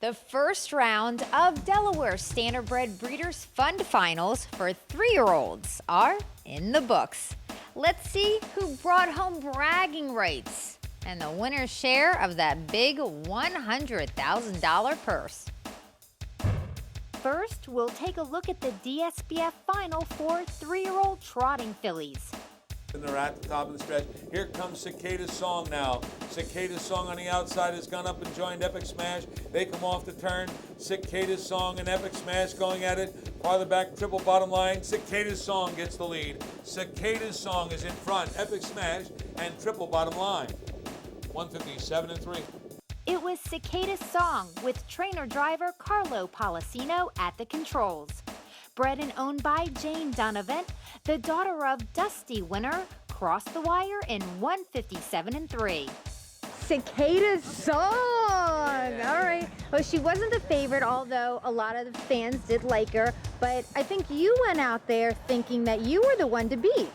The first round of Delaware Standardbred Breeders' Fund Finals for 3-year-olds are in the books. Let's see who brought home bragging rights and the winner's share of that big $100,000 purse. First, we'll take a look at the DSBF final for 3-year-old trotting fillies. And they're at the top of the stretch. Here comes Cicada's Song now. Cicada's Song on the outside has gone up and joined Epic Smash. They come off the turn. Cicada's Song and Epic Smash going at it. Farther back, triple bottom line. Cicada's Song gets the lead. Cicada's Song is in front. Epic Smash and triple bottom line. 157-3. It was Cicada's Song with trainer-driver Carlo Policino at the controls. Bred and owned by Jane Donovan, the daughter of Dusty winner crossed the wire in 157-3. Cicada's Song! All right. Well, she wasn't the favorite, although a lot of the fans did like her. But I think you went out there thinking that you were the one to beat.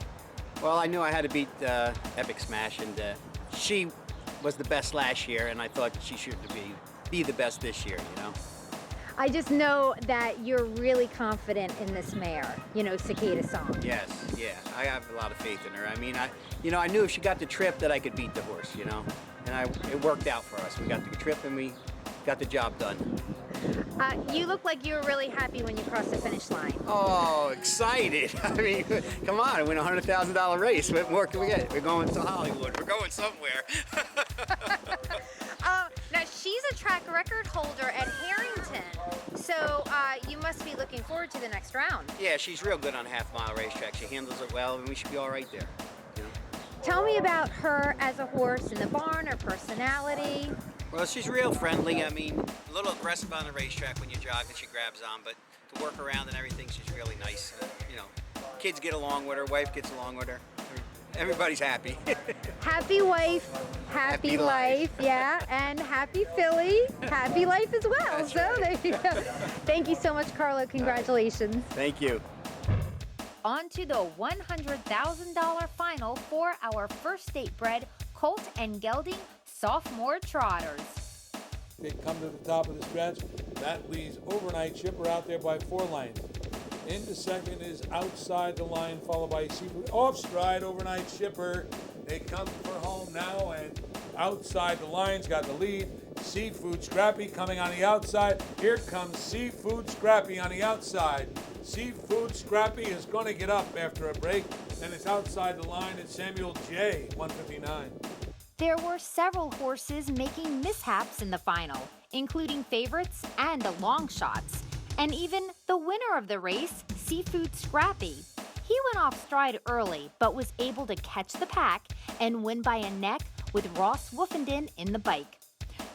Well, I knew I had to beat Epic Smash, and she was the best last year, and I thought she should be the best this year, you know? I just know that you're really confident in this mare, you know, Cicada's Song. Yes, yeah, I have a lot of faith in her. I mean, I knew if she got the trip that I could beat the horse, you know, and it worked out for us. We got the trip and we got the job done. You look like you were really happy when you crossed the finish line. Oh, excited. I mean, come on, win a $100,000 race. What more can we get? We're going to Hollywood. We're going somewhere. Now, she's a track record holder at Harrington, so you must be looking forward to the next round. Yeah, she's real good on a half-mile racetrack. She handles it well, and we should be all right there. You know? Tell me about her as a horse in the barn, her personality. Well, she's real friendly. I mean, a little aggressive on the racetrack when you jog and she grabs on, but to work around and everything, she's really nice. You know, kids get along with her, wife gets along with her. Everybody's happy. Happy wife, happy life, yeah, and happy filly, happy life as well. That's so right. there you go. Thank you so much, Carlo. Congratulations. Thank you. On to the $100,000 final for our first state bred colt and gelding sophomore trotters. They come to the top of the stretch. That leaves Overnight Shipper out there by 4 lengths. Into second is Outside the Line, followed by Seafood. Off stride, Overnight Shipper. They come for home now, and Outside the Line's got the lead. Seafood Scrappy coming on the outside. Here comes Seafood Scrappy on the outside. Seafood Scrappy is going to get up after a break, and it's Outside the Line. It's Samuel J., 159. There were several horses making mishaps in the final, including favorites and the long shots. And even the winner of the race, Seafood Scrappy. He went off stride early, but was able to catch the pack and win by a neck with Ross Woofenden in the bike.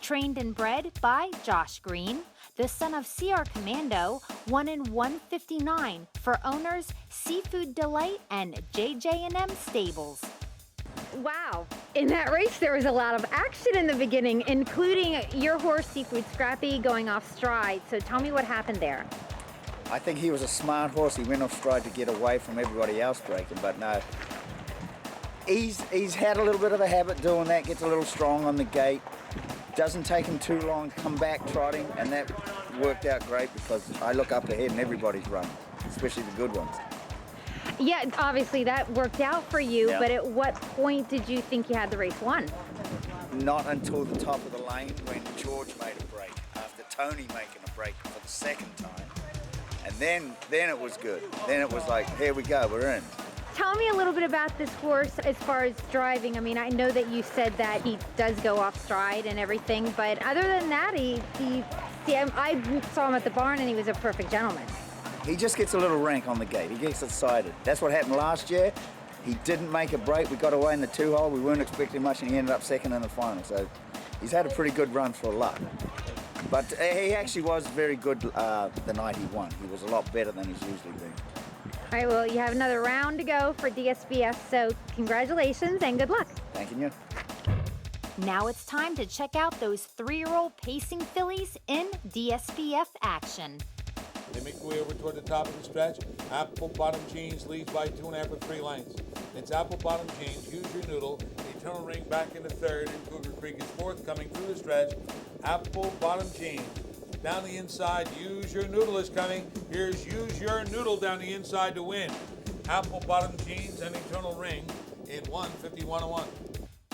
Trained and bred by Josh Green, the son of CR Commando, won in 159 for owners Seafood Delight and JJ&M Stables. Wow, in that race there was a lot of action in the beginning, including your horse Seafood Scrappy going off stride. So tell me what happened there. I think he was a smart horse. He went off stride to get away from everybody else breaking, but no. He's had a little bit of a habit doing that, gets a little strong on the gate. Doesn't take him too long to come back trotting, and that worked out great because I look up ahead and everybody's running, especially the good ones. Yeah, obviously that worked out for you, Yeah. but at what point did you think you had the race won? Not until the top of the lane when George made a break, after Tony making a break for the second time. And then it was good. Then it was like, here we go, we're in. Tell me a little bit about this horse as far as driving. I mean, I know that you said that he does go off stride and everything, but other than that, I saw him at the barn and he was a perfect gentleman. He just gets a little rank on the gate. He gets excited. That's what happened last year. He didn't make a break. We got away in the 2-hole. We weren't expecting much, and he ended up second in the final. So he's had a pretty good run for luck. But he actually was very good the night he won. He was a lot better than he's usually been. All right, well, you have another round to go for DSBF, so congratulations and good luck. Thank you. Now it's time to check out those 3-year-old pacing fillies in DSBF action. They make their way over toward the top of the stretch. Apple Bottom Jeans leads by 2.5 or 3 lengths. It's Apple Bottom Jeans, Use Your Noodle, Eternal Ring back into third, and Cougar Creek is fourth coming through the stretch. Apple Bottom Jeans Down the inside, Use Your Noodle is coming. Here's Use Your Noodle down the inside to win. Apple Bottom Jeans and Eternal Ring in 1:51:01.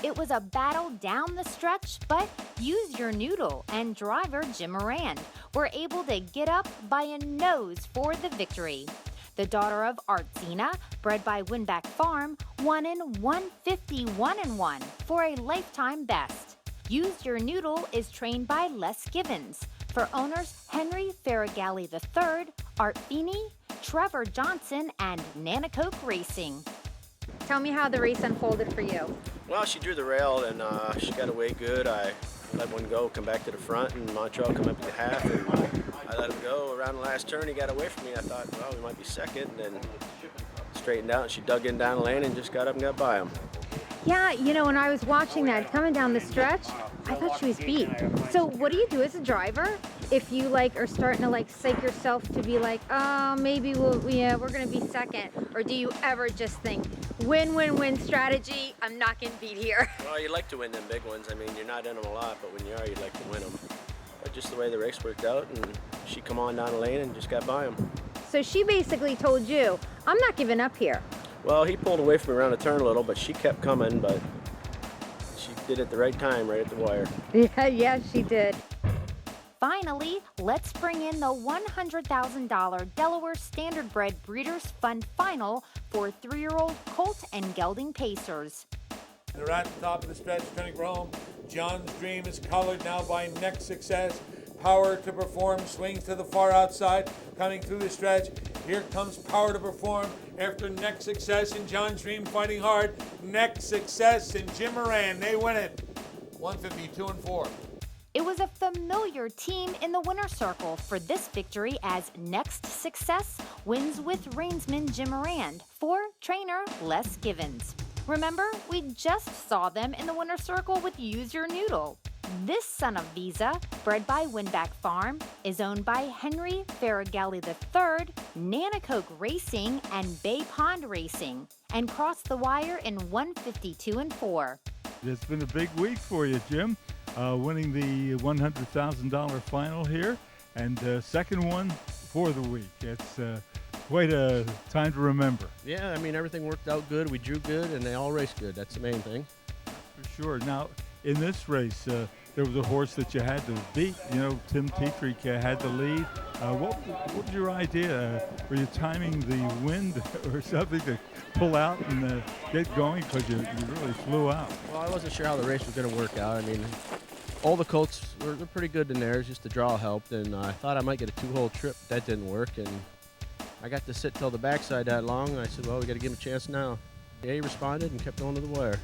It was a battle down the stretch, but Use Your Noodle and driver Jim Moran were able to get up by a nose for the victory. The daughter of Art Zena, bred by Winback Farm, won in 1:51:01 for a lifetime best. Use Your Noodle is trained by Les Givens for owners Henry Faragalli III, Art Feeney, Trevor Johnson, and Nanacoke Racing. Tell me how the race unfolded for you. Well, she drew the rail and she got away good. I let one go, come back to the front, and Montreal come up to half. And I let him go around the last turn. He got away from me. I thought, well, we might be second. And then straightened out, and she dug in down the lane and just got up and got by him. Yeah, you know, when I was watching that coming down the stretch, I thought she was beat. So what do you do as a driver if you are starting to psych yourself to be maybe we're gonna be second? Or do you ever just think, win strategy, I'm not getting beat here? Well, you like to win them big ones. I mean, you're not in them a lot, but when you are, you'd like to win them. But just the way the race worked out, and she come on down the lane and just got by him. So she basically told you, I'm not giving up here. Well, he pulled away from me around the turn a little, but she kept coming, but she did it at the right time, right at the wire. Yeah, she did. Finally, let's bring in the $100,000 Delaware Standardbred Breeders' Fund Final for 3-year-old Colt and Gelding Pacers. They're at the top of the stretch, turning for home. John's Dream is colored now by Next Success. Power to Perform swings to the far outside, coming through the stretch. Here comes Power to Perform after Next Success and John's Dream fighting hard. Next Success and Jim Moran, they win it. 1:52:04. It was a familiar team in the winner's circle for this victory as Next Success wins with reinsman Jim Moran for trainer Les Givens. Remember, we just saw them in the winner's circle with Use Your Noodle. This son of Visa, bred by Winback Farm, is owned by Henry Faragalli III, Nanacoke Racing, and Bay Pond Racing, and crossed the wire in 1:52:04. It's been a big week for you, Jim, winning the $100,000 final here, and second one for the week. It's quite a time to remember. Yeah, I mean, everything worked out good. We drew good, and they all raced good. That's the main thing. For sure. Now, in this race, there was a horse that you had to beat. You know, Tim Tetrick had the lead. What was your idea? Were you timing the wind or something to pull out and get going? Because you really flew out. Well, I wasn't sure how the race was going to work out. I mean, all the colts were pretty good in theirs. Just the draw helped, and I thought I might get a 2-hole trip. That didn't work, and I got to sit till the backside that long. And I said, well, we got to give him a chance now. Yeah, he responded and kept going to the wire.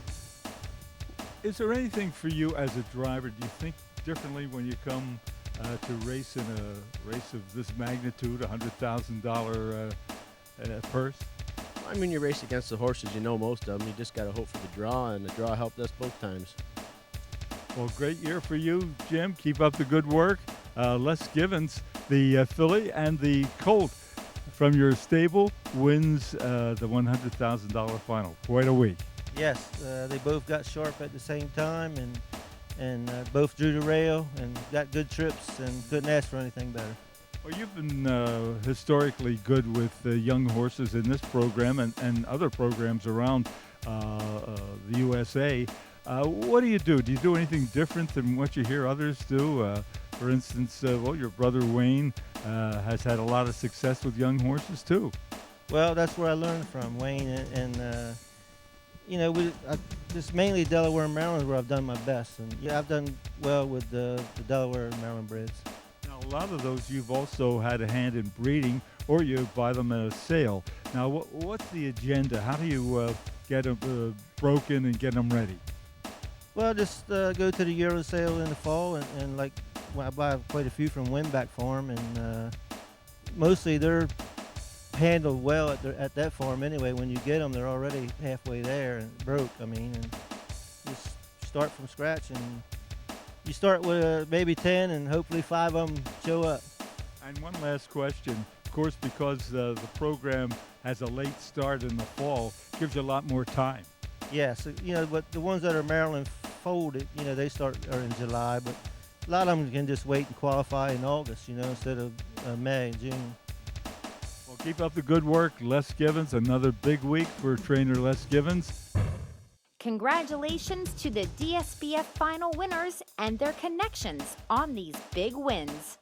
Is there anything for you as a driver? Do you think differently when you come to race in a race of this magnitude, $100,000 purse? I mean, you race against the horses, you know most of them. You just got to hope for the draw, and the draw helped us both times. Well, great year for you, Jim. Keep up the good work. Les Givens, the filly and the colt from your stable, wins the $100,000 final. Quite a week. Yes, they both got sharp at the same time, and both drew the rail and got good trips and couldn't ask for anything better. Well, you've been historically good with young horses in this program and other programs around the USA. What do you do? Do you do anything different than what you hear others do? For instance, your brother Wayne has had a lot of success with young horses too. Well, that's where I learned from, Wayne, and just mainly Delaware and Maryland where I've done my best. And yeah, I've done well with the Delaware and Maryland breds. Now, a lot of those you've also had a hand in breeding, or you buy them at a sale. Now, what's the agenda? How do you get them broken and get them ready? Well, just go to the yearly sale in the fall, and I buy quite a few from Winback Farm, and mostly they're handled well at that farm anyway. When you get them, they're already halfway there and broke. I mean, and just start from scratch, and you start with maybe 10, and hopefully 5 of them show up. And one last question. Of course, because the program has a late start in the fall, gives you a lot more time. Yeah, so, but the ones that are Maryland folded, they start are in July, but A lot of them can just wait and qualify in August, instead of May and June. Well, keep up the good work, Les Givens. Another big week for trainer Les Givens. Congratulations to the DSBF final winners and their connections on these big wins.